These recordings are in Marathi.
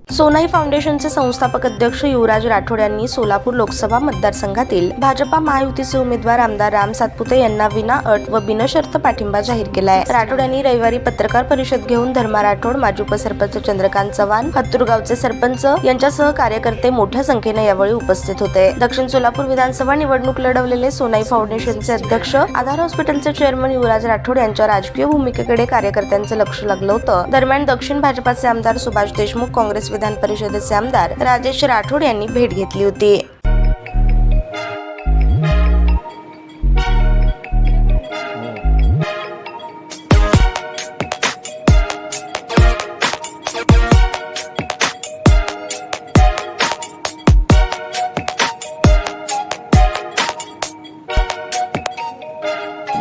सोनाई फाउंडेशनचे संस्थापक अध्यक्ष युवराज राठोड यांनी सोलापूर लोकसभा मतदारसंघातील भाजपा महायुतीचे उमेदवार आमदार राम सातपुते यांना विना अट व बिनशर्त पाठिंबा जाहीर केलाय। राठोड यांनी रविवारी पत्रकार परिषद घेऊन धर्मा राठोड, माजी उपसरपंच चंद्रकांत चव्हाण, हत्तूरगावचे सरपंच यांच्यासह कार्यकर्ते मोठ्या संख्येने यावेळी उपस्थित होते। दक्षिण सोलापूर विधानसभा निवडणूक लढवलेले सोनाई फाउंडेशनचे अध्यक्ष, आधार हॉस्पिटलचे चेअरमन युवराज राठोड यांच्या राजकीय भूमिकेकडे कार्यकर्त्यांचं लक्ष लागलं होतं। दरम्यान दक्षिण भाजपाचे आमदार सुभाष देशमुख, काँग्रेस विधान परिषदेचे आमदार राजेश राठोड यांनी भेट घेतली होती।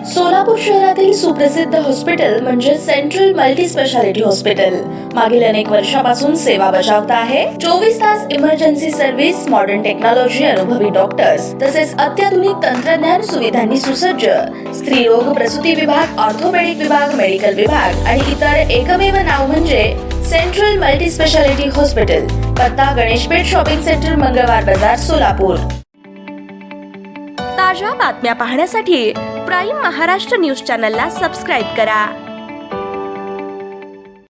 सोलापूर शहरातील सुप्रसिद्ध हॉस्पिटल म्हणजे सेंट्रल मल्टी स्पेशालिटी हॉस्पिटल मागील अनेक वर्षापासून सेवा बजावत आहे। 24 तास इमर्जन्सी सर्व्हिस, मॉडर्न टेक्नॉलॉजी, अनुभवी डॉक्टर्स तसेच अत्याधुनिक तंत्रज्ञान सुविधांनी सुसज्ज स्त्रीरोग प्रसूती विभाग, ऑर्थोपेडिक विभाग, मेडिकल विभाग आणि इतर एकमेव नाव म्हणजे सेंट्रल मल्टी स्पेशालिटी हॉस्पिटल। पत्ता गणेशपेठ शॉपिंग सेंटर, मंगळवार बाजार, सोलापूर। ताज्या बातम्या पाहण्यासाठी प्राईम महाराष्ट्र न्यूज चॅनलला सबस्क्राईब करा।